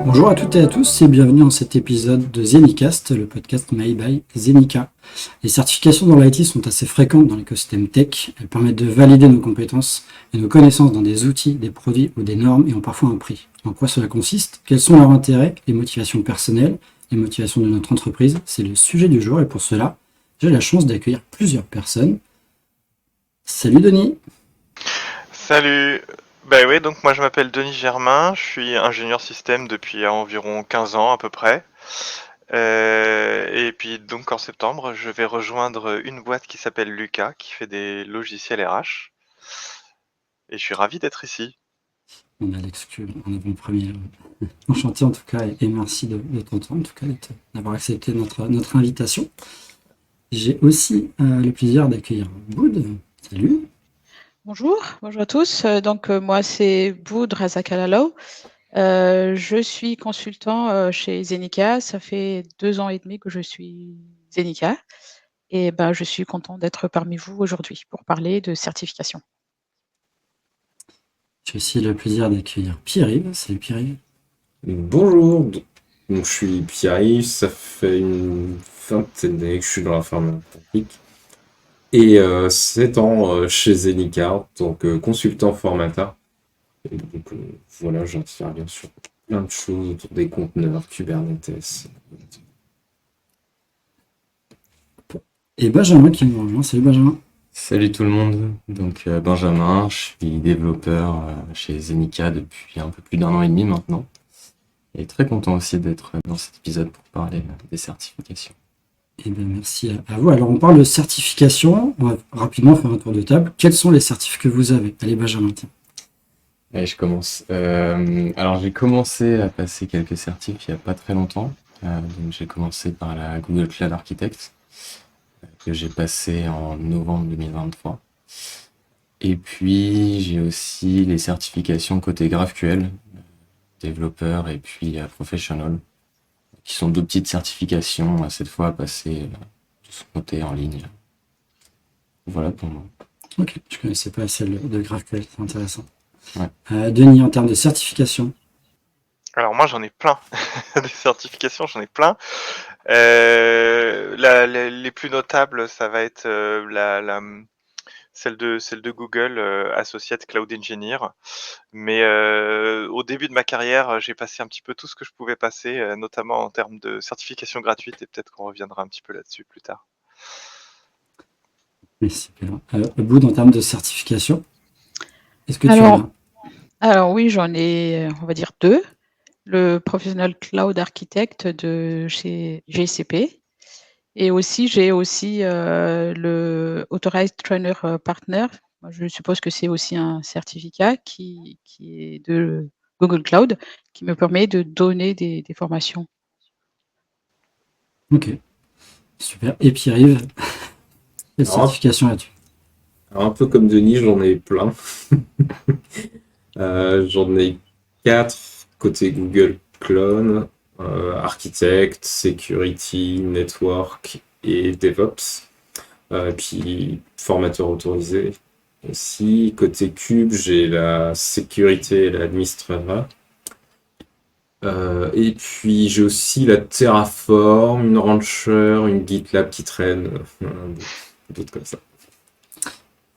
Bonjour à toutes et à tous et bienvenue dans cet épisode de Zenicast, le podcast made by Zenica. Les certifications dans l'IT sont assez fréquentes dans l'écosystème tech. Elles permettent de valider nos compétences et nos connaissances dans des outils, des produits ou des normes et ont parfois un prix. En quoi cela consiste? Quels sont leurs intérêts, les motivations personnelles, les motivations de notre entreprise? C'est le sujet du jour et pour cela, j'ai la chance d'accueillir plusieurs personnes. Salut Denis. Salut. Bah oui, donc moi je m'appelle Denis Germain, je suis ingénieur système depuis environ 15 ans à peu près. Et puis donc en septembre, je vais rejoindre une boîte qui s'appelle Lucas, qui fait des logiciels RH. Et je suis ravi d'être ici. On a l'exclu en avant-première. Enchanté en tout cas et merci de ton temps, en tout cas d'avoir accepté notre invitation. J'ai aussi le plaisir d'accueillir Boud. Salut. Bonjour à tous. Moi c'est Boud Razakalalou. Je suis consultant chez Zenica. Ça fait 2 ans et demi que je suis Zenica et je suis content d'être parmi vous aujourd'hui pour parler de certification. J'ai aussi le plaisir d'accueillir Pierre-Yves. Salut Pierre-Yves. Bonjour, donc je suis Pierre-Yves, ça fait une vingtaine d'années que je suis dans l'informatique et 7 ans chez Zenica en tant que consultant formateur. Et donc voilà, j'interviens sur plein de choses autour des conteneurs, Kubernetes. Et Benjamin qui nous rejoint. Salut Benjamin. Salut tout le monde, donc Benjamin, je suis développeur chez Zenica depuis un peu plus d'1 an et demi maintenant. Et très content aussi d'être dans cet épisode pour parler des certifications. Et bien merci à vous. Alors on parle de certification. On va rapidement faire un tour de table. Quels sont les certifs que vous avez? Allez Benjamin, tiens. Allez, je commence. Alors j'ai commencé à passer quelques certifs il n'y a pas très longtemps. Donc j'ai commencé par la Google Cloud Architect, que j'ai passé en novembre 2023. Et puis j'ai aussi les certifications côté GraphQL, développeur et puis professional, qui sont 2 petites certifications, cette fois à passer de son côté en ligne. Voilà pour moi. Ok, je connaissais pas celle de GraphQL, c'est intéressant. Ouais. Denis, en termes de certification. Alors moi j'en ai plein. Des certifications, j'en ai plein. Les plus notables, ça va être celle de Google, Associate Cloud Engineer. Mais au début de ma carrière, j'ai passé un petit peu tout ce que je pouvais passer, notamment en termes de certification gratuite, et peut-être qu'on reviendra un petit peu là-dessus plus tard. Mais super. Boud, en termes de certification, est-ce que tu en as? Alors oui, j'en ai, on va dire 2. Le Professional Cloud Architect de chez GCP et aussi j'ai aussi le Authorized Trainer Partner. Je suppose que c'est aussi un certificat qui est de Google Cloud, qui me permet de donner des formations. Ok, super. Et Pierre-Yves, quelle Alors, certification as-tu? un peu comme Denis, j'en ai plein. J'en ai 4 côté Google Cloud, Architect, Security, Network et DevOps. Puis formateur autorisé aussi. Côté Cube, j'ai la sécurité et l'administrateur. Et puis j'ai aussi la Terraform, une Rancher, une GitLab qui traîne, d'autres comme ça.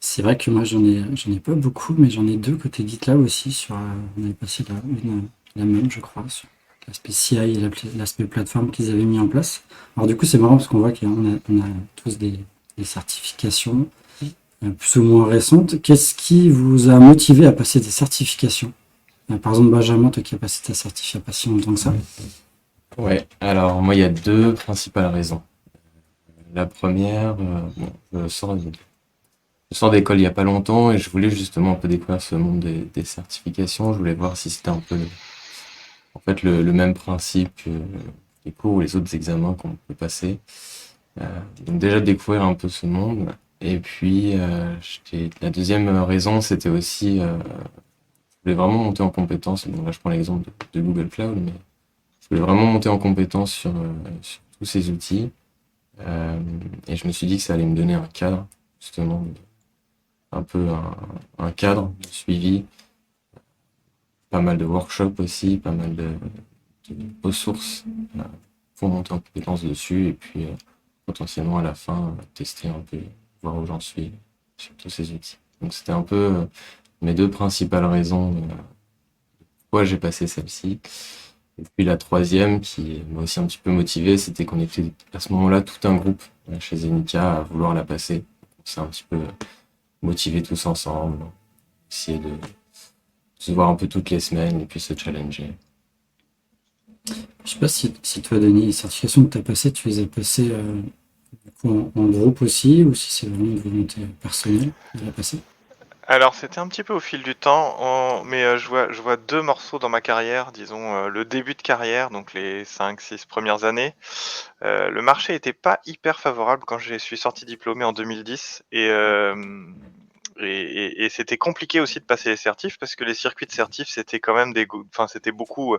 C'est vrai que moi j'en ai pas beaucoup, mais j'en ai 2 côté GitLab aussi sur on avait passé la même je crois sur l'aspect CI et l'aspect plateforme qu'ils avaient mis en place. Alors du coup c'est marrant parce qu'on voit on a tous des certifications plus ou moins récentes. Qu'est-ce qui vous a motivé à passer des certifications? Par exemple Benjamin, toi qui as passé ta certif il n'y a pas si longtemps que ça. Ouais, alors moi il y a 2 principales raisons. La première, je sors d'école il y a pas longtemps et je voulais justement un peu découvrir ce monde des certifications. Je voulais voir si c'était un peu le même principe que les cours ou les autres examens qu'on peut passer. Donc déjà découvrir un peu ce monde. Et puis la deuxième raison, c'était aussi je voulais vraiment monter en compétence. Bon, là je prends l'exemple de Google Cloud, mais je voulais vraiment monter en compétence sur tous ces outils. Et je me suis dit que ça allait me donner un cadre, justement, un peu un cadre de suivi, pas mal de workshops aussi, pas mal de ressources pour monter en compétence dessus et puis potentiellement à la fin tester un peu, voir où j'en suis sur tous ces outils. Donc c'était un peu mes deux principales raisons pourquoi j'ai passé celle-ci. Et puis la troisième qui m'a aussi un petit peu motivé, c'était qu'on était à ce moment-là tout un groupe chez Zenica à vouloir la passer. On s'est un petit peu motivés tous ensemble, essayer de se voir un peu toutes les semaines et puis se challenger. Je sais pas si toi, Denis, les certifications que tu as passées, tu les as passées du coup, en groupe aussi, ou si c'est vraiment une volonté personnelle de la passer. Alors, c'était un petit peu au fil du temps, mais je vois deux morceaux dans ma carrière, disons le début de carrière, donc les 5, 6 premières années. Le marché était pas hyper favorable quand je suis sorti diplômé en 2010 et c'était compliqué aussi de passer les certifs parce que les circuits de certifs c'était quand même enfin c'était beaucoup,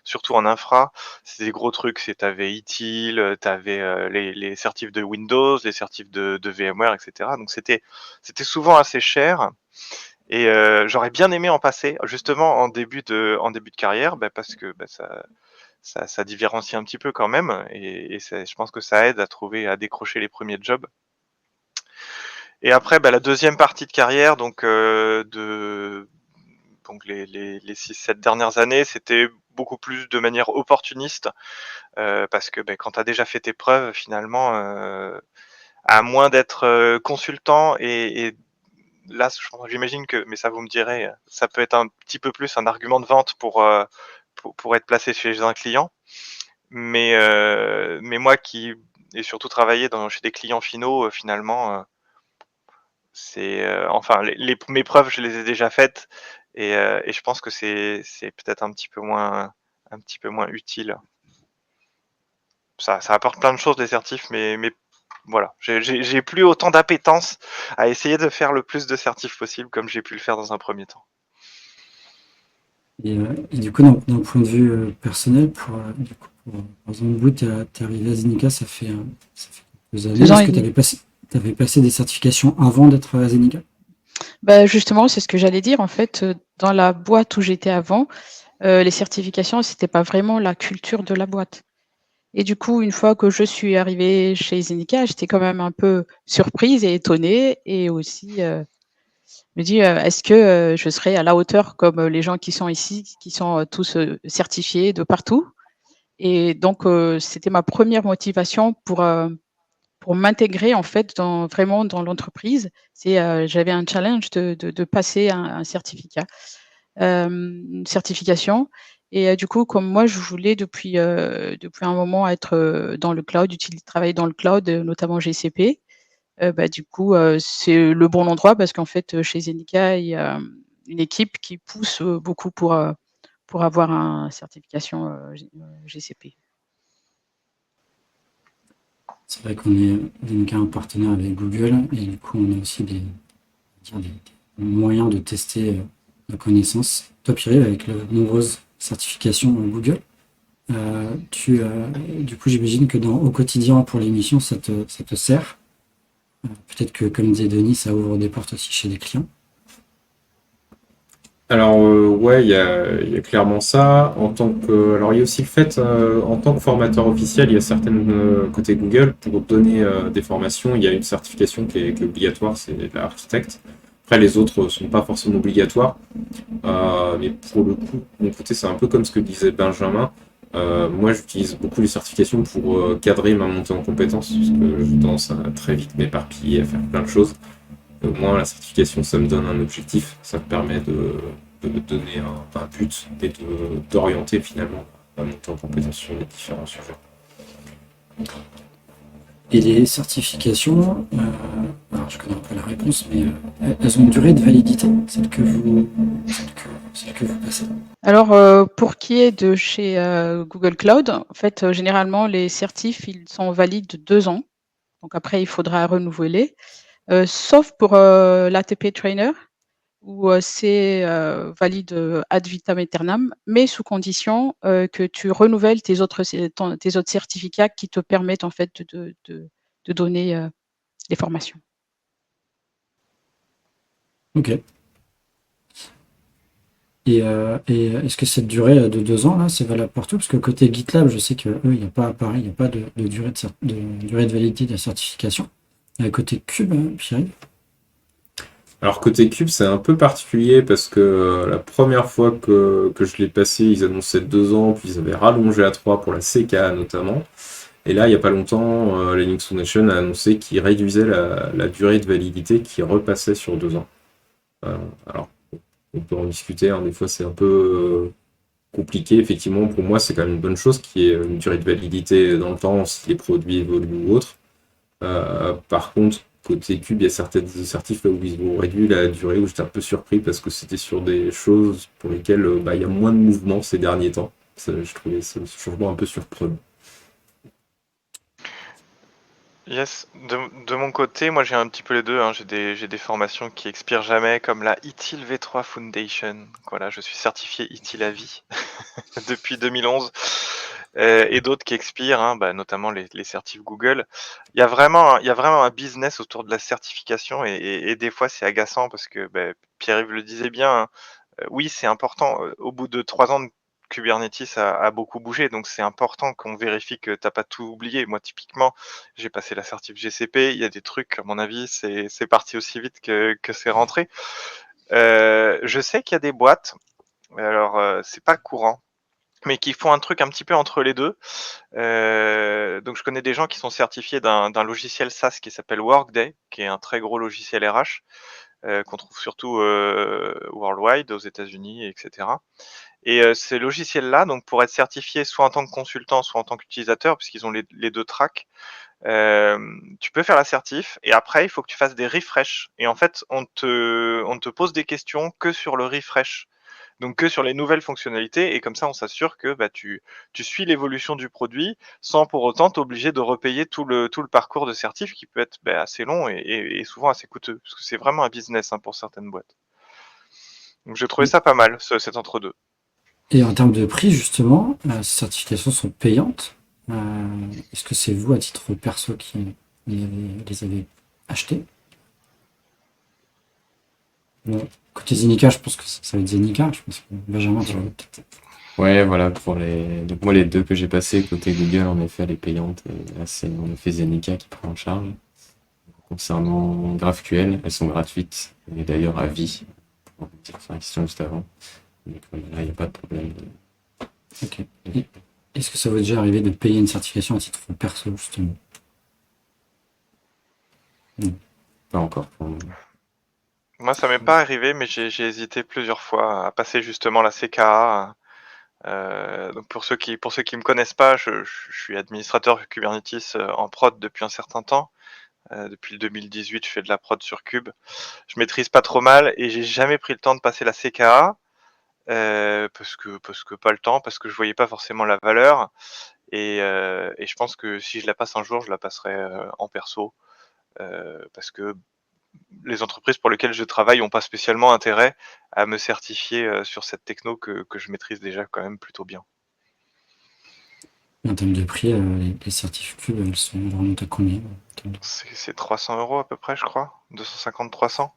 surtout en infra, c'est des gros trucs. T'avais ITIL, t'avais les certifs de Windows, les certifs de VMware, etc. Donc c'était souvent assez cher. Et j'aurais bien aimé en passer, justement en début de carrière, parce que ça différencie un petit peu quand même, et je pense que ça aide à trouver, à décrocher les premiers jobs. Et après, la deuxième partie de carrière, donc donc les 6-7 dernières années, c'était beaucoup plus de manière opportuniste, parce que quand tu as déjà fait tes preuves, finalement, à moins d'être consultant et là, j'imagine que, mais ça vous me direz, ça peut être un petit peu plus un argument de vente pour être placé chez un client. Mais moi qui ai surtout travaillé chez des clients finaux, finalement, enfin mes preuves, je les ai déjà faites et je pense que c'est peut-être un petit peu moins utile. Ça apporte plein de choses les certifs, mais voilà, j'ai plus autant d'appétence à essayer de faire le plus de certifs possible comme j'ai pu le faire dans un premier temps. Et du coup, d'un point de vue personnel, par exemple, vous, tu es arrivé à Zenica, ça fait quelques années. 2 ans Est-ce et que tu demi. avais passé des certifications avant d'être à Zenica? Justement, c'est ce que j'allais dire. En fait, dans la boîte où j'étais avant, les certifications, c'était pas vraiment la culture de la boîte. Et du coup, une fois que je suis arrivée chez Zenica, j'étais quand même un peu surprise et étonnée et aussi, me dis, «Est-ce que, je serai à la hauteur comme, les gens qui sont ici, qui sont, tous, certifiés de partout?» Et donc c'était ma première motivation pour m'intégrer en fait vraiment dans l'entreprise. J'avais un challenge de passer un certificat, une certification et du coup, comme moi je voulais depuis un moment être, dans le cloud, travailler dans le cloud, notamment GCP, du coup, c'est le bon endroit parce qu'en fait, chez Zenica, il y a, une équipe qui pousse, beaucoup pour avoir un certification, GCP. C'est vrai qu'on est Zenica un partenaire avec Google et du coup, on a aussi des moyens de tester nos connaissances. Toi, Pierre, avec de nombreuses certifications Google, du coup, j'imagine que au quotidien pour l'émission, ça te sert. Peut-être que, comme disait Denis, ça ouvre des portes aussi chez les clients. Alors, ouais, il y a clairement ça. Alors, il y a aussi le fait, en tant que formateur officiel, il y a certaines côté Google, pour donner des formations, il y a une certification qui est obligatoire, c'est l'architecte. Après, les autres sont pas forcément obligatoires. Mais pour le coup, de mon côté, c'est un peu comme ce que disait Benjamin. Moi, j'utilise beaucoup les certifications pour cadrer ma montée en compétences, parce que j'ai tendance à très vite m'éparpiller, à faire plein de choses. Au moins, la certification, ça me donne un objectif, ça me permet de me donner un but et d'orienter finalement ma montée en compétence sur les différents sujets. Et les certifications, alors je connais un peu la réponse, mais elles ont une durée de validité, celles que vous passez. Alors, pour qui est de chez, Google Cloud, en fait, généralement les certifs, ils sont valides de 2 ans, donc après il faudra renouveler, sauf pour, l'ATP Trainer où, c'est, valide, ad vitam aeternam, mais sous condition, que tu renouvelles tes autres certificats qui te permettent en fait de donner, les formations. Ok. Et est-ce que cette durée de 2 ans, là, c'est valable partout? Parce que côté GitLab, je sais que eux, il n'y a pas pareil, il n'y a pas de durée de validité de la certification. Côté Cube, Pierre? Alors côté Cube, c'est un peu particulier parce que la première fois que je l'ai passé, ils annonçaient 2 ans, puis ils avaient rallongé à 3 pour la CKA notamment. Et là, il n'y a pas longtemps, Linux Foundation a annoncé qu'ils réduisaient la durée de validité qui repassait sur 2 ans. Alors, on peut en discuter, hein, des fois c'est un peu compliqué. Effectivement, pour moi, c'est quand même une bonne chose qu'il y ait une durée de validité dans le temps si les produits évoluent ou autre. Par contre, côté Cube, il y a certaines certifs là où ils ont réduit la durée, où j'étais un peu surpris parce que c'était sur des choses pour lesquelles il y a moins de mouvement ces derniers temps. Je trouvais ce changement un peu surprenant. Yes, de mon côté, moi j'ai un petit peu les deux, hein. J'ai des formations qui expirent jamais, comme la ITIL V3 Foundation. Voilà, je suis certifié ITIL à vie depuis 2011. Et d'autres qui expirent, hein, notamment les certifs Google. Il y a vraiment un business autour de la certification et des fois c'est agaçant parce que Pierre-Yves le disait bien, hein, oui c'est important. Au bout de 3 ans de Kubernetes a beaucoup bougé, donc c'est important qu'on vérifie que t'as pas tout oublié. Moi typiquement, j'ai passé la certif GCP, il y a des trucs, à mon avis, c'est parti aussi vite que c'est rentré. Je sais qu'il y a des boîtes, alors c'est pas courant, mais qui font un truc un petit peu entre les deux. Donc je connais des gens qui sont certifiés d'un logiciel SaaS qui s'appelle Workday, qui est un très gros logiciel RH, qu'on trouve surtout worldwide, aux États-Unis, etc. Et ces logiciels-là, donc pour être certifié soit en tant que consultant, soit en tant qu'utilisateur, puisqu'ils ont les deux tracks, tu peux faire la certif et après il faut que tu fasses des refresh. Et en fait, on te pose des questions que sur le refresh. Donc que sur les nouvelles fonctionnalités, et comme ça on s'assure que tu suis l'évolution du produit sans pour autant t'obliger de repayer tout le parcours de certif qui peut être assez long et souvent assez coûteux, parce que c'est vraiment un business, hein, pour certaines boîtes. Donc j'ai trouvé ça pas mal, cet entre-deux. Et en termes de prix, justement, ces certifications sont payantes. Est-ce que c'est vous, à titre perso, qui les avez achetées? Bon, côté Zenica, je pense que ça va être Zenica. Je pense que Benjamin, tu vas peut-être. Ouais, voilà, donc moi les deux que j'ai passés côté Google, en effet, elle est payante. Et là, c'est en effet Zenica qui prend en charge. Concernant GraphQL, elles sont gratuites et d'ailleurs à vie, pour dire sur la question juste avant. Donc là, il n'y a pas de problème. Ok. Et est-ce que ça vous est déjà arrivé de payer une certification à titre perso, justement? Pas encore pour le moment. Moi ça m'est pas arrivé, mais j'ai hésité plusieurs fois à passer justement la CKA. Donc pour ceux qui me connaissent pas, je suis administrateur Kubernetes en prod depuis un certain temps. Depuis le 2018, je fais de la prod sur Kube. Je maîtrise pas trop mal et j'ai jamais pris le temps de passer la CKA parce que pas le temps, parce que je voyais pas forcément la valeur et je pense que si je la passe un jour, je la passerai en perso parce que les entreprises pour lesquelles je travaille n'ont pas spécialement intérêt à me certifier sur cette techno que je maîtrise déjà quand même plutôt bien. En termes de prix, les certifs Cube, elles remontent à combien? C'est 300 € à peu près, je crois, 250-300.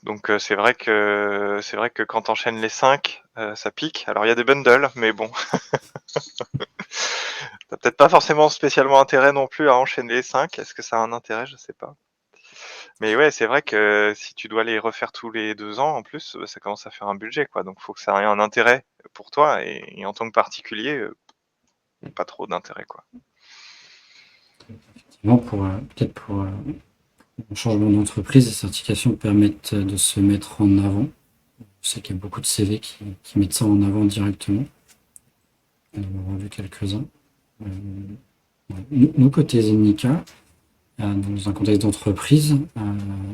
Donc c'est vrai que quand t'enchaînes les 5, ça pique. Alors il y a des bundles, mais bon, t'as peut-être pas forcément spécialement intérêt non plus à enchaîner les 5. Est-ce que ça a un intérêt? Je sais pas. Mais ouais, c'est vrai que si tu dois les refaire tous les 2 ans, en plus, ça commence à faire un budget, quoi. Donc faut que ça ait un intérêt pour toi et en tant que particulier, pas trop d'intérêt, quoi. Effectivement, peut-être pour un changement d'entreprise, les certifications permettent de se mettre en avant. Je sais qu'il y a beaucoup de CV qui mettent ça en avant directement. On en a vu quelques-uns. Nous, côté Zenica, dans un contexte d'entreprise,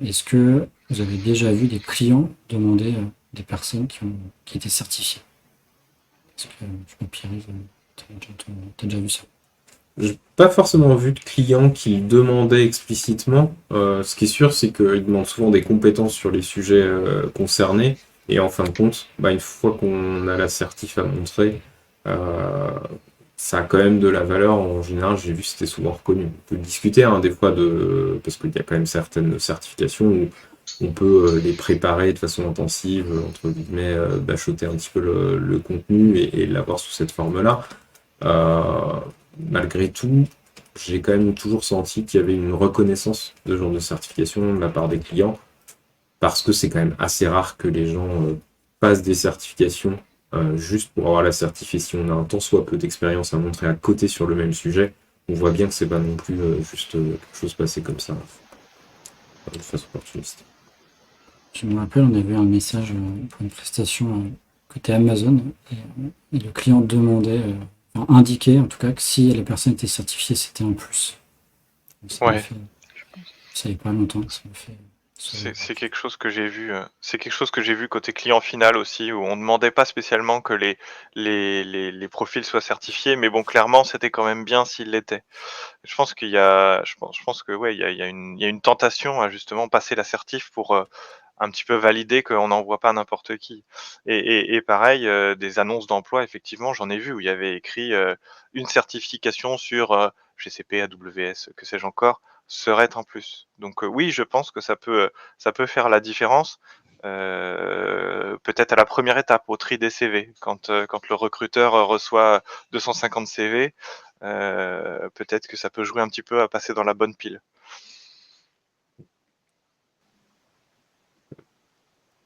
est-ce que vous avez déjà vu des clients demander des personnes qui étaient certifiées? Est-ce que, Pierre-Yves, t'as déjà vu ça? J'ai pas forcément vu de clients qui le demandaient explicitement. Ce qui est sûr, c'est qu'ils demandent souvent des compétences sur les sujets concernés. Et en fin de compte, une fois qu'on a l'assertif à montrer, ça a quand même de la valeur. En général, j'ai vu, c'était souvent reconnu. On peut discuter des fois parce qu'il y a quand même certaines certifications où on peut les préparer de façon intensive, entre guillemets, bachoter un petit peu le contenu et l'avoir sous cette forme-là. Malgré tout, j'ai quand même toujours senti qu'il y avait une reconnaissance de ce genre de certification de la part des clients, parce que c'est quand même assez rare que les gens passent des certifications juste pour avoir la certif. Et si on a un tant soit peu d'expérience à montrer à côté sur le même sujet, on voit bien que c'est pas non plus juste quelque chose passé comme ça, de façon opportuniste. Je me rappelle, on avait un message pour une prestation côté Amazon et le client demandait, enfin, indiquait en tout cas que si la personne était certifiée, c'était un plus. Ça m'a Ouais. fait, ça y est pas longtemps, ça m'a fait. C'est quelque chose que j'ai vu. C'est quelque chose que j'ai vu côté client final aussi, où on demandait pas spécialement que les profils soient certifiés, mais bon, clairement, c'était quand même bien s'ils l'étaient. Je pense qu'il y a, je pense que ouais, il y a une tentation à justement passer l'assertif pour un petit peu valider qu'on n'envoie pas n'importe qui. Et pareil, des annonces d'emploi, effectivement, j'en ai vu où il y avait écrit une certification sur GCP, AWS, que sais-je encore, serait un plus. Donc oui, je pense que ça peut faire la différence. Peut-être à la première étape, au tri des CV, quand le recruteur reçoit 250 CV, peut-être que ça peut jouer un petit peu à passer dans la bonne pile.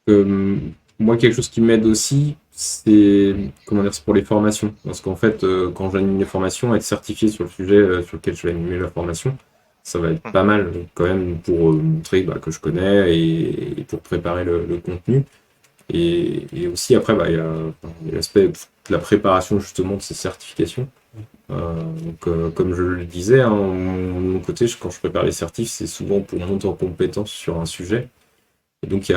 Moi, quelque chose qui m'aide aussi, c'est comment dire, c'est pour les formations. Parce qu'en fait, quand j'anime les formations, être certifié sur le sujet sur lequel je vais animer la formation, ça va être pas Mhm. mal quand même pour montrer que je connais et pour préparer le contenu. Et aussi, après, il y a l'aspect de la préparation justement de ces certifications. Comme je le disais, hein, de mon côté, quand je prépare les certifs, c'est souvent pour monter en compétence sur un sujet. Et donc,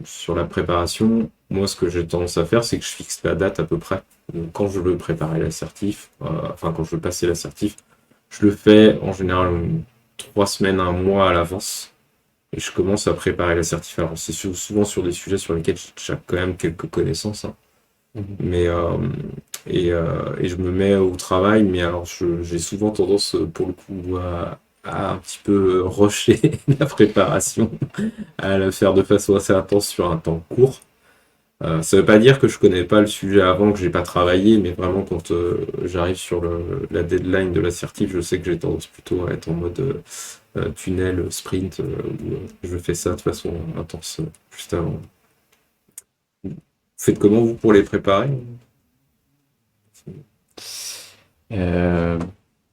sur la préparation, moi, ce que j'ai tendance à faire, c'est que je fixe la date à peu près. Donc, quand je veux préparer l'assertif, quand je veux passer l'assertif, je le fais en général 3 semaines, un mois à l'avance. Et je commence à préparer l'assertif. Alors, c'est souvent sur des sujets sur lesquels j'ai quand même quelques connaissances, hein. Mais, et je me mets au travail, mais alors j'ai souvent tendance, pour le coup, à un petit peu rusher la préparation, à la faire de façon assez intense sur un temps court. Ça veut pas dire que je connais pas le sujet avant, que j'ai pas travaillé, mais vraiment quand j'arrive sur la deadline de l'assertif, je sais que j'ai tendance plutôt à être en mode tunnel, sprint, où je fais ça de façon intense juste avant. Vous faites comment vous pour les préparer? De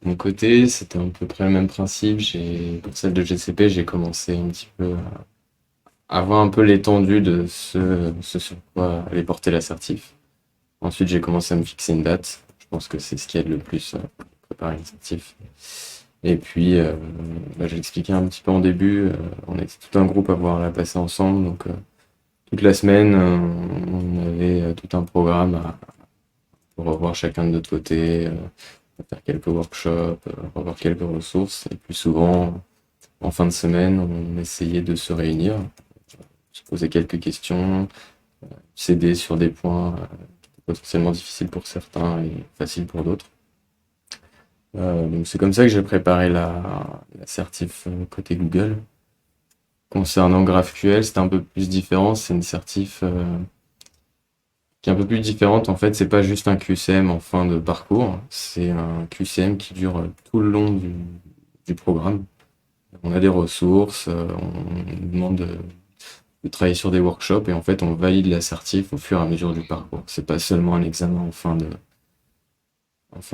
mon côté, c'était à peu près le même principe. Pour celle de GCP, j'ai commencé un petit peu à avoir un peu l'étendue de ce sur quoi allait porter l'assertif. Ensuite, j'ai commencé à me fixer une date. Je pense que c'est ce qui aide le plus pour préparer l'assertif. Et puis, j'ai expliqué un petit peu en début, on était tout un groupe à voir la passer ensemble. Donc, toute la semaine, on avait tout un programme pour revoir chacun de notre côté, faire quelques workshops, revoir quelques ressources. Et puis souvent, en fin de semaine, on essayait de se réunir, se poser quelques questions, s'aider sur des points potentiellement difficiles pour certains et faciles pour d'autres. Donc c'est comme ça que j'ai préparé la certif côté Google. Concernant GraphQL, c'était un peu plus différent. C'est une certif qui est un peu plus différente. En fait, c'est pas juste un QCM en fin de parcours. C'est un QCM qui dure tout le long du programme. On a des ressources, on nous demande de travailler sur des workshops et en fait, on valide l'assertif au fur et à mesure du parcours. C'est pas seulement un examen en fin de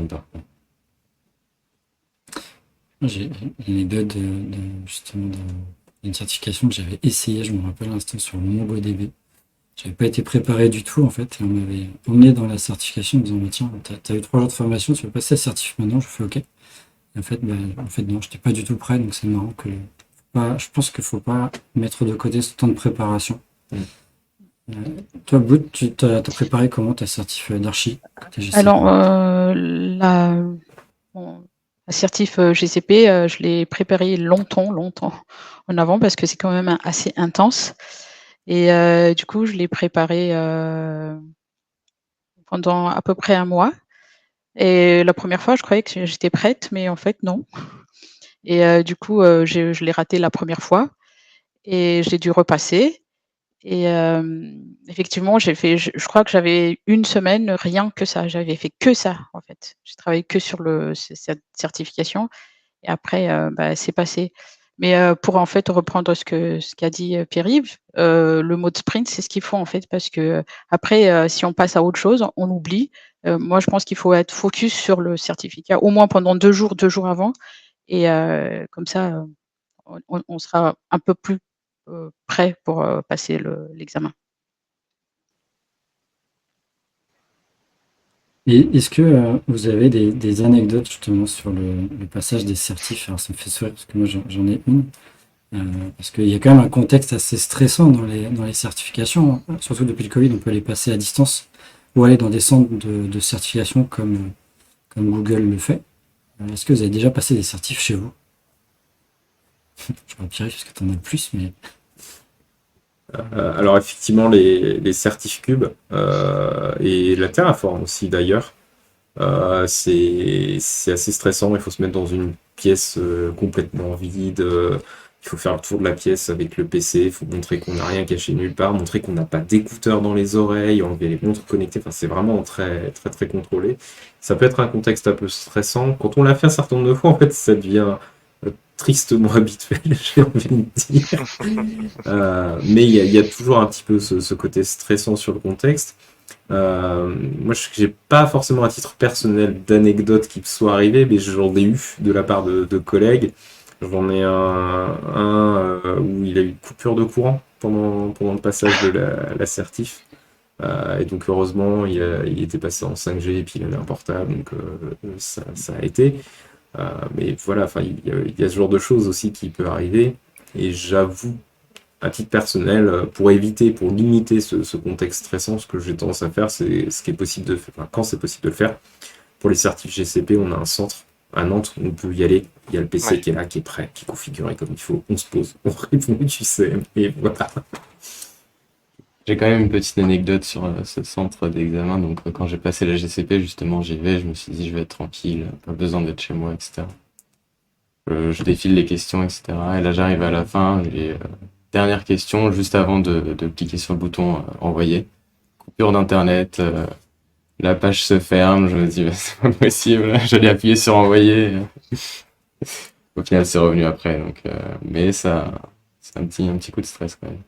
parcours. J'ai une anecdote justement d'une certification que j'avais essayé, je me rappelle l'instant, sur MongoDB. J'avais pas été préparé du tout en fait, et on m'avait emmené dans la certification en me disant bah, tiens, t'as eu 3 jours de formation, tu veux passer la certif maintenant, je fais ok. Et en fait, non, j'étais pas du tout prêt, donc c'est marrant que je pense qu'il faut pas mettre de côté ce temps de préparation. Toi, Boot, tu t'as préparé comment ta certif d'archi côté GCP? Alors, la certif GCP, je l'ai préparé longtemps en avant parce que c'est quand même assez intense. Et du coup, je l'ai préparé pendant à peu près un mois. Et la première fois, je croyais que j'étais prête, mais en fait, non. Et du coup, je l'ai raté la première fois. et j'ai dû repasser et effectivement, je crois que j'avais une semaine, rien que ça. J'avais fait que ça, en fait. J'ai travaillé que sur cette certification et après, c'est passé. Mais pour en fait reprendre ce qu'a dit, Pierre-Yves, le mode sprint, c'est ce qu'il faut en fait parce que après, si on passe à autre chose, on oublie. Moi, je pense qu'il faut être focus sur le certificat, au moins pendant 2 jours avant et comme ça, on sera un peu plus, prêt pour, passer l'examen. Et est-ce que vous avez des anecdotes justement sur le passage des certifs? Alors ça me fait sourire parce que moi j'en ai une. Parce qu'il y a quand même un contexte assez stressant dans les certifications, hein. Surtout depuis le Covid, on peut les passer à distance ou aller dans des centres de certification comme Google le fait. Est-ce que vous avez déjà passé des certifs chez vous? Je vais Pierre parce que tu en as plus, mais Alors effectivement, les Certifcube et la Terraform aussi d'ailleurs, c'est assez stressant. Il faut se mettre dans une pièce complètement vide. Il faut faire le tour de la pièce avec le PC. Il faut montrer qu'on n'a rien caché nulle part, montrer qu'on n'a pas d'écouteurs dans les oreilles, enlever les montres connectées. Enfin, c'est vraiment très très très contrôlé. Ça peut être un contexte un peu stressant. Quand on l'a fait un certain nombre de fois, en fait, ça devient tristement habituel, j'ai envie de dire. Mais il y a toujours un petit peu ce côté stressant sur le contexte. Moi, je n'ai pas forcément à titre personnel d'anecdotes qui me soient arrivées, mais j'en ai eu de la part de collègues. J'en ai où il a eu une coupure de courant pendant le passage de la certif. Et donc, heureusement, il était passé en 5G et puis il avait un portable, donc ça a été. Mais voilà, enfin, il y a ce genre de choses aussi qui peut arriver. Et j'avoue, à titre personnel, pour éviter, pour limiter ce contexte stressant, ce que j'ai tendance à faire, c'est ce qui est possible de faire, enfin, quand c'est possible de le faire. Pour les certifs GCP, on a un centre à Nantes où on peut y aller. Il y a le PC Ouais. qui est là, qui est prêt, qui est configuré comme il faut. On se pose, on répond, tu sais, et voilà. J'ai quand même une petite anecdote sur ce centre d'examen. Donc, quand j'ai passé la GCP, justement, j'y vais. Je me suis dit, je vais être tranquille, pas besoin d'être chez moi, etc. Je défile les questions, etc. Et là, j'arrive à la fin. Et dernière question, juste avant de cliquer sur le bouton envoyer. Coupure d'internet. La page se ferme. Je me dis, bah, c'est pas possible. J'allais appuyer sur envoyer. Au final, c'est revenu après. Donc, mais ça, c'est un petit coup de stress quand même.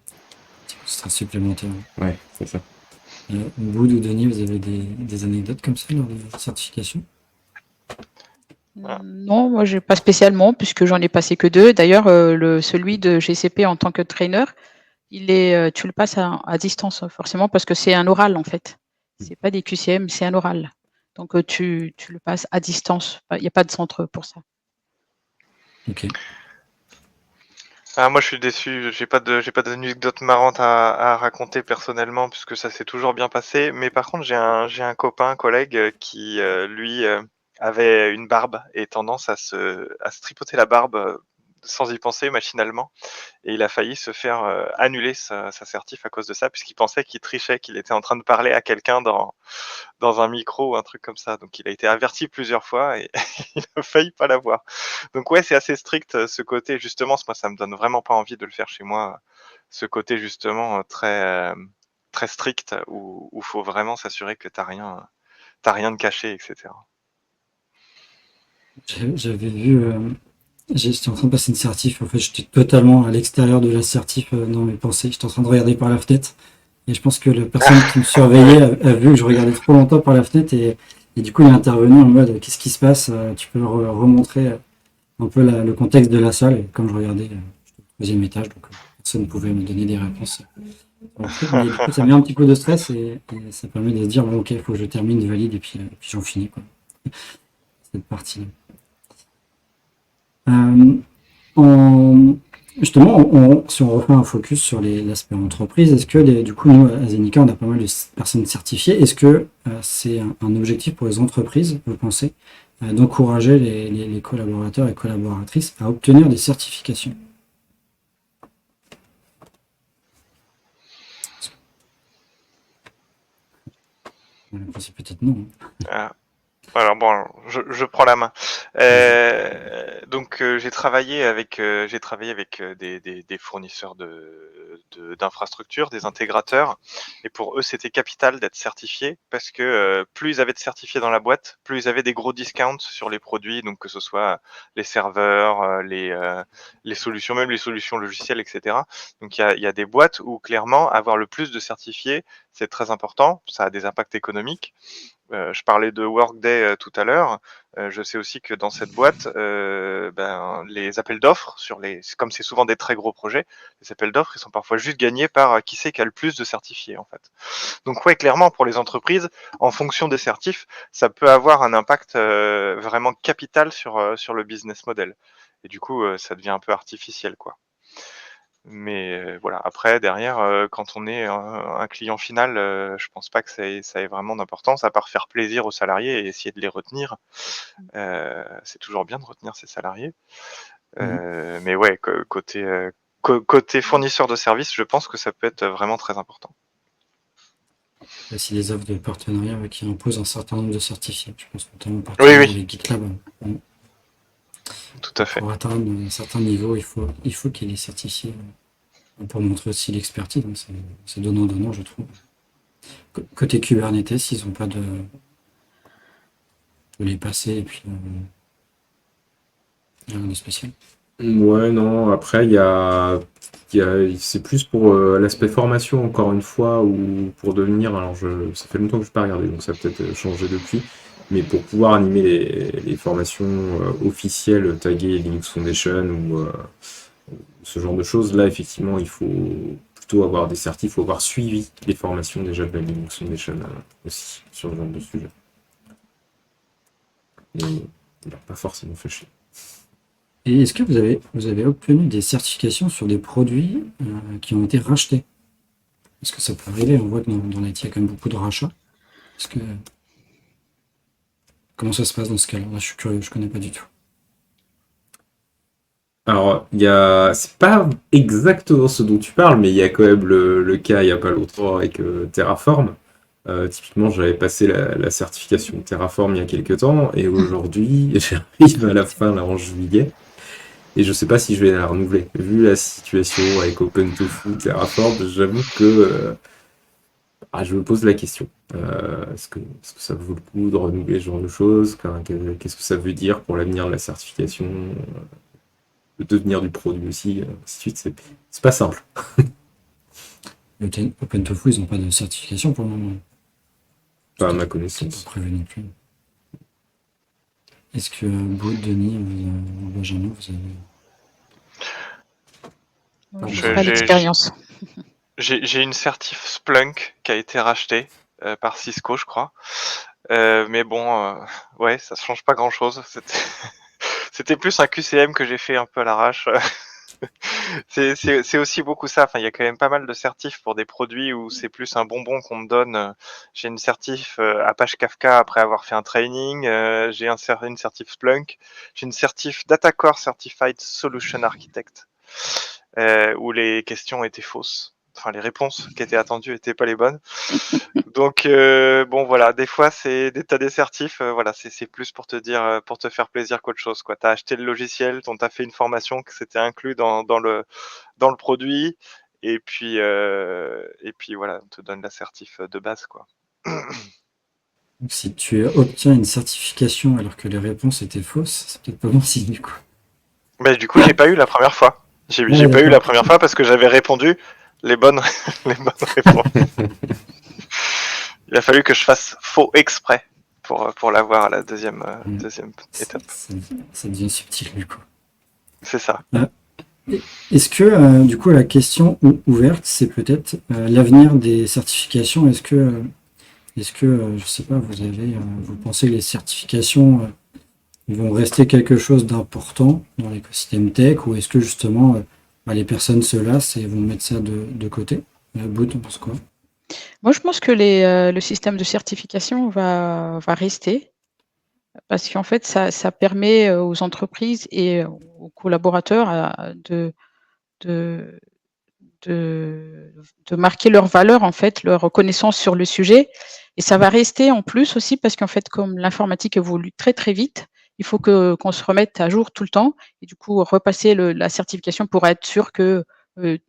ce sera supplémentaire. Ouais, c'est ça. Boud ou Denis, vous avez des anecdotes comme ça lors de votre certification? Non, moi j'ai pas spécialement puisque j'en ai passé que 2. D'ailleurs, celui de GCP en tant que trainer, tu le passes à distance forcément parce que c'est un oral en fait. C'est pas des QCM, c'est un oral. Donc tu le passes à distance. Il y a pas de centre pour ça. Ok. Ah, moi je suis déçu, j'ai pas d'anecdote marrante à raconter personnellement puisque ça s'est toujours bien passé. Mais par contre j'ai un copain, un collègue qui lui avait une barbe et tendance à se tripoter la barbe sans y penser machinalement. Et il a failli se faire annuler sa certif à cause de ça puisqu'il pensait qu'il trichait, qu'il était en train de parler à quelqu'un dans un micro ou un truc comme ça. Donc il a été averti plusieurs fois et il a failli pas l'avoir. Donc ouais, c'est assez strict ce côté justement, moi ça me donne vraiment pas envie de le faire chez moi, ce côté justement très strict où faut vraiment s'assurer que t'as rien de caché, etc. J'avais vu, j'étais en train de passer une certif. En fait, j'étais totalement à l'extérieur de la certif dans mes pensées. J'étais en train de regarder par la fenêtre. Et je pense que la personne qui me surveillait a vu que je regardais trop longtemps par la fenêtre et du coup, il est intervenu en mode qu'est-ce qui se passe? Tu peux remontrer un peu le contexte de la salle. Et comme je regardais, j'étais au troisième étage, donc personne ne pouvait me donner des réponses sur le truc. Mais du coup, ça met un petit coup de stress et ça permet de se dire bon, ok, il faut que je termine, valide et puis j'en finis quoi, cette partie-là. En, justement, si on refait un focus sur l'aspect entreprise, est-ce que du coup, nous, à Zenica, on a pas mal de personnes certifiées. Est-ce que c'est un objectif pour les entreprises, vous pensez, d'encourager les collaborateurs et collaboratrices à obtenir des certifications? La réponse est peut-être non. Alors bon, je prends la main. Donc j'ai travaillé avec des fournisseurs d'infrastructures, des intégrateurs, et pour eux c'était capital d'être certifié parce que plus ils avaient de certifiés dans la boîte, plus ils avaient des gros discounts sur les produits, donc que ce soit les serveurs, les solutions, même les solutions logicielles, etc. Donc il y a des boîtes où clairement avoir le plus de certifiés c'est très important, ça a des impacts économiques. Je parlais de Workday tout à l'heure. Je sais aussi que dans cette boîte, les appels d'offres, comme c'est souvent des très gros projets, les appels d'offres, ils sont parfois juste gagnés par qui c'est qui a le plus de certifiés en fait. Donc ouais, clairement pour les entreprises, en fonction des certifs, ça peut avoir un impact vraiment capital sur le business model. Et du coup, ça devient un peu artificiel quoi. Mais voilà, après derrière, quand on est un client final, je pense pas que ça ait vraiment d'importance à part faire plaisir aux salariés et essayer de les retenir. C'est toujours bien de retenir ses salariés. Mais ouais, côté fournisseur de services, je pense que ça peut être vraiment très important. Il y a aussi des offres de partenariat qui imposent un certain nombre de certifiés. Je pense notamment Oui, partenariat oui, avec GitLab. tout à fait. Pour atteindre un certain niveau, il faut qu'il y ait des certifiés pour montrer aussi l'expertise. Donc c'est donnant-donnant, je trouve. Côté Kubernetes, ils n'ont pas de les passer et puis rien de spécial. Ouais, non, après, c'est plus pour l'aspect formation, encore une fois, ou pour devenir, alors ça fait longtemps que je n'ai pas regardé, donc ça a peut-être changé depuis, mais pour pouvoir animer les formations officielles taguées Linux Foundation ou ce genre de choses, là, effectivement, il faut plutôt avoir des certifs, il faut avoir suivi les formations déjà de la Linux Foundation aussi, sur ce genre de sujet. Et il n'a pas forcément fait chier. Et est-ce que vous avez obtenu des certifications sur des produits qui ont été rachetés? Est-ce que ça peut arriver? On voit que dans l'IT, il y a quand même beaucoup de rachats. Comment ça se passe dans ce cas-là? Là, je suis curieux, je connais pas du tout. Alors, c'est pas exactement ce dont tu parles, mais il y a quand même le cas il n'y a pas longtemps avec Terraform. Typiquement, j'avais passé la certification Terraform il y a quelques temps, et aujourd'hui, j'arrive à la fin, là, en juillet, et je sais pas si je vais la renouveler. Vu la situation avec OpenTofu, Terraform, j'avoue que je me pose la question. Est-ce que ça vaut le coup de renouveler ce genre de choses? Qu'est-ce que ça veut dire pour l'avenir de la certification? Le devenir du produit aussi, ainsi de suite, c'est pas simple. OpenTofu, ils n'ont pas de certification pour le moment. Pas à ma C'est pas connaissance. prévu non plus. Est-ce que Baud, Denis, Benjamin, vous avez... Je pas l'expérience. J'ai une certif Splunk qui a été rachetée par Cisco, je crois. Mais bon, ouais, ça change pas grand-chose. C'était plus un QCM que j'ai fait un peu à l'arrache. C'est aussi beaucoup ça. Enfin, il y a quand même pas mal de certifs pour des produits où c'est plus un bonbon qu'on me donne. J'ai une certif Apache Kafka après avoir fait un training. J'ai une certif Splunk. J'ai une certif DataCore Certified Solution Architect où les questions étaient fausses. Enfin, les réponses qui étaient attendues étaient pas les bonnes. Donc bon voilà, des fois t'as des certifs, voilà, c'est plus pour te dire, pour te faire plaisir qu'autre chose quoi. T'as acheté le logiciel, t'as fait une formation que c'était inclus dans le produit, et puis voilà, on te donne la certif de base quoi. Donc, si tu obtiens une certification alors que les réponses étaient fausses, c'est peut-être pas bon signe du coup. Mais du coup, j'ai pas eu la première fois. J'ai pas eu d'accord. la première fois parce que j'avais répondu les bonnes réponses. Il a fallu que je fasse faux exprès pour l'avoir à la deuxième étape. Ça devient subtil du coup. C'est ça. Est-ce que, du coup, la question ouverte, c'est peut-être l'avenir des certifications. Est-ce que je sais pas, vous pensez que les certifications vont rester quelque chose d'important dans l'écosystème tech, ou est-ce que justement les personnes se lassent et vont mettre ça de côté? Baud, t'en penses quoi? Moi, je pense que le système de certification va rester parce qu'en fait, ça permet aux entreprises et aux collaborateurs de marquer leur valeur, en fait, leur reconnaissance sur le sujet. Et ça va rester en plus aussi parce qu'en fait, comme l'informatique évolue très, très vite, il faut qu'on se remette à jour tout le temps et du coup repasser la certification pour être sûr que,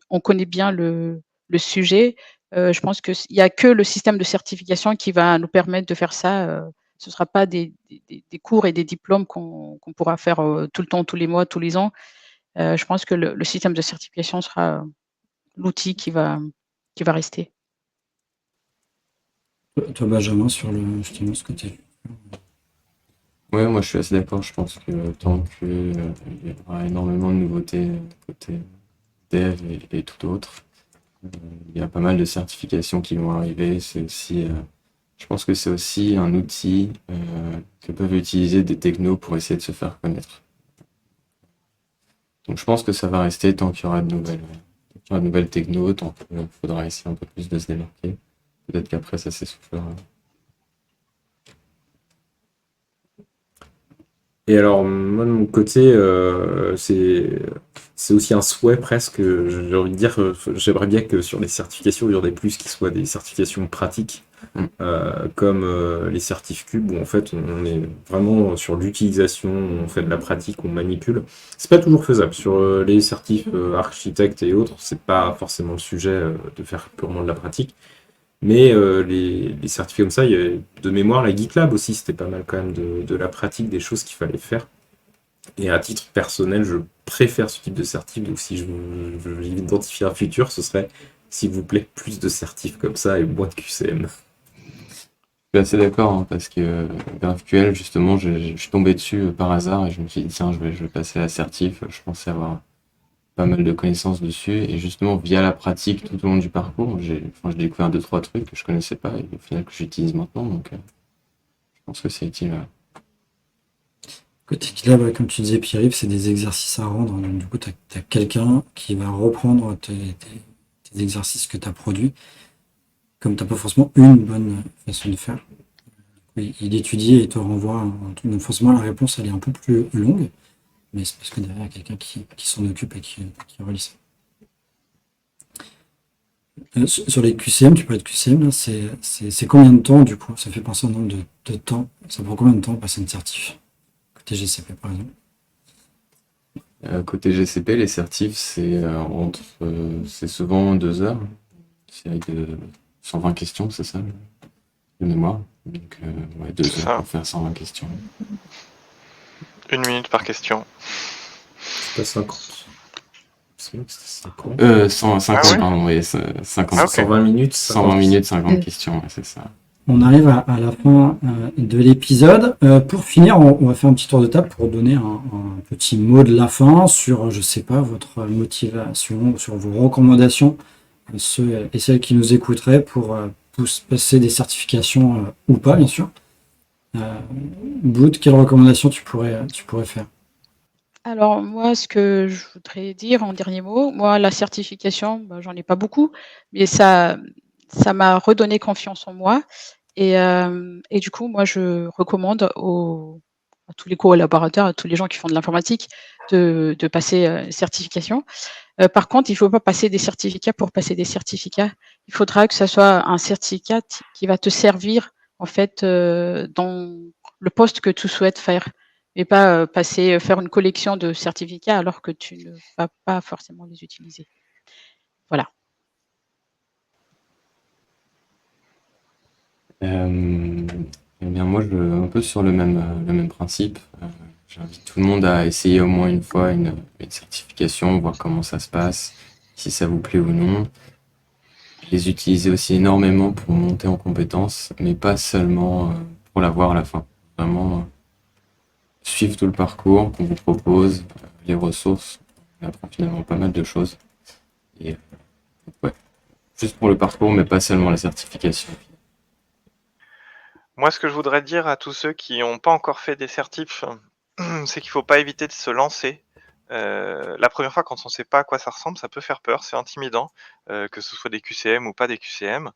on connaît bien le sujet. Je pense il y a que le système de certification qui va nous permettre de faire ça, ce ne sera pas des cours et des diplômes qu'on pourra faire, tout le temps, tous les mois, tous les ans. Je pense que le système de certification sera, l'outil qui va rester. Toi, Benjamin, sur justement ce côté. Ouais, moi je suis assez d'accord. Je pense que tant que il y aura énormément de nouveautés côté dev et tout autre, euh, il y a pas mal de certifications qui vont arriver. C'est aussi, je pense que c'est aussi un outil que peuvent utiliser des technos pour essayer de se faire connaître. Donc je pense que ça va rester tant qu'il y aura de nouvelles technos, tant qu'il faudra essayer un peu plus de se démarquer. Peut-être qu'après ça s'essoufflera. Et alors, moi, de mon côté, c'est aussi un souhait presque. J'ai envie de dire, j'aimerais bien que sur les certifications, il y en ait plus qui soient des certifications pratiques, Mm. comme les certifs cubes, où en fait, on est vraiment sur l'utilisation, on fait de la pratique, on manipule. C'est pas toujours faisable. Sur les certifs architectes et autres, c'est pas forcément le sujet de faire purement de la pratique. Mais les certificats comme ça, il y a, de mémoire, la GitLab aussi, c'était pas mal quand même de la pratique des choses qu'il fallait faire. Et à titre personnel, je préfère ce type de certif. Donc si je j'identifie un futur, ce serait, s'il vous plaît, plus de certifs comme ça et moins de QCM. Je suis assez d'accord, hein, parce que GraphQL, justement, je suis tombé dessus par hasard et je me suis dit, tiens, je vais passer l'assertif. Je pensais avoir pas mal de connaissances dessus et justement, via la pratique tout au long du parcours, j'ai découvert deux, trois trucs que je connaissais pas et au final que j'utilise maintenant. Donc, je pense que c'est utile. Côté GitLab, ouais, comme tu disais, Pierre-Yves, c'est des exercices à rendre. Donc, du coup, tu as quelqu'un qui va reprendre tes exercices que tu as produits, comme tu n'as pas forcément une bonne façon de faire. Il étudie et te renvoie donc forcément, la réponse, elle est un peu plus longue, mais c'est parce que derrière, il y a quelqu'un qui s'en occupe et qui relie ça. Sur les QCM, tu parlais de QCM, là, c'est combien de temps, du coup? Ça fait penser au nombre de temps. Ça prend combien de temps de passer une certif? Côté GCP, par exemple. Côté GCP, les certifs, c'est souvent 2 heures. C'est avec 120 questions, c'est ça, de mémoire. Donc, ouais, 2 C'est heures ça. pour faire 120 questions. 1 minute par question. C'est pas 50. C'est vrai que c'était 50. 150, Ah ouais pardon, oui, 50. Ah, ok. 120 minutes, 120 minutes, 50 questions, ouais, c'est ça. On arrive à la fin de l'épisode. Pour finir, on va faire un petit tour de table pour donner un petit mot de la fin sur, je sais pas, votre motivation, sur vos recommandations, ceux et celles qui nous écouteraient pour passer des certifications ou pas, bien sûr. Boud, quelles recommandations tu pourrais faire? Alors moi, ce que je voudrais dire en dernier mot, moi la certification, bah, j'en ai pas beaucoup, mais ça m'a redonné confiance en moi et du coup, moi je recommande à tous les collaborateurs, à tous les gens qui font de l'informatique de passer, certification. Par contre, il ne faut pas passer des certificats pour passer des certificats. Il faudra que ça soit un certificat qui va te servir en fait, dans le poste que tu souhaites faire et pas, faire une collection de certificats alors que tu ne vas pas forcément les utiliser. Voilà. Euh, eh bien, moi, un peu sur le même principe. J'invite tout le monde à essayer au moins une fois une certification, voir comment ça se passe, si ça vous plaît ou non. Les utiliser aussi énormément pour monter en compétences, mais pas seulement pour l'avoir à la fin. Vraiment suivre tout le parcours qu'on vous propose, les ressources. On apprend finalement pas mal de choses. Et ouais, juste pour le parcours, mais pas seulement la certification. Moi, ce que je voudrais dire à tous ceux qui n'ont pas encore fait des certifs, c'est qu'il faut pas éviter de se lancer. La première fois, quand on ne sait pas à quoi ça ressemble, ça peut faire peur, c'est intimidant, que ce soit des QCM ou pas des QCM.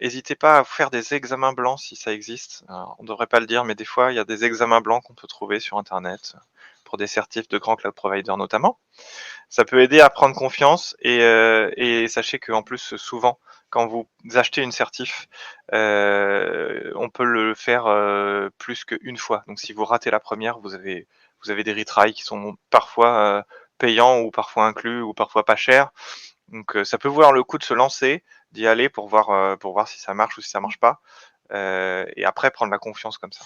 Hésitez pas à faire des examens blancs si ça existe. Alors, on ne devrait pas le dire, mais des fois, il y a des examens blancs qu'on peut trouver sur Internet pour des certifs de grands cloud providers notamment. Ça peut aider à prendre confiance et sachez qu'en plus, souvent, quand vous achetez une certif, on peut le faire plus qu'une fois. Donc si vous ratez la première, vous avez des retries qui sont parfois payants ou parfois inclus ou parfois pas chers. Donc ça peut valoir le coup de se lancer, d'y aller pour voir si ça marche ou si ça marche pas, et après prendre la confiance comme ça.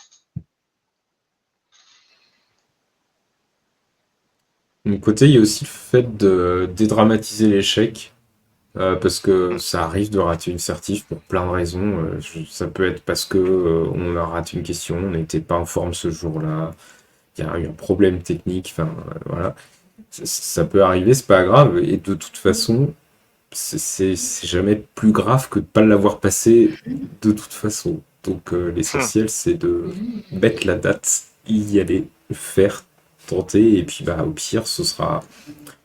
De mon côté, il y a aussi le fait de dédramatiser l'échec, parce que ça arrive de rater une certif pour plein de raisons. Ça peut être parce que on a raté une question, on n'était pas en forme ce jour-là, il y a eu un problème technique, enfin voilà. Ça peut arriver, c'est pas grave, et de toute façon, c'est jamais plus grave que de pas l'avoir passé de toute façon. Donc l'essentiel, c'est de mettre la date, y aller, faire, tenter, et puis bah au pire, ce sera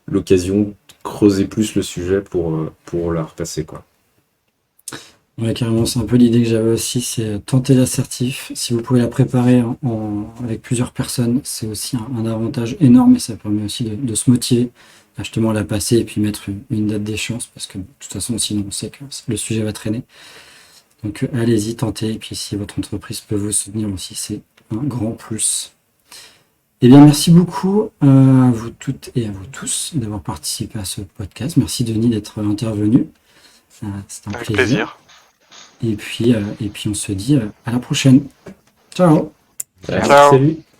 l'occasion de creuser plus le sujet pour la repasser, quoi. Ouais, carrément, c'est un peu l'idée que j'avais aussi, c'est tenter l'assertif. Si vous pouvez la préparer avec plusieurs personnes, c'est aussi un avantage énorme et ça permet aussi de se motiver à justement la passer et puis mettre une date d'échéance parce que de toute façon, sinon, on sait que le sujet va traîner. Donc, allez-y, tentez. Et puis, si votre entreprise peut vous soutenir aussi, c'est un grand plus. Eh bien, merci beaucoup à vous toutes et à vous tous d'avoir participé à ce podcast. Merci, Denis, d'être intervenu. C'était un Avec plaisir. plaisir. Et puis on se dit à la prochaine. Ciao! Ciao. Salut!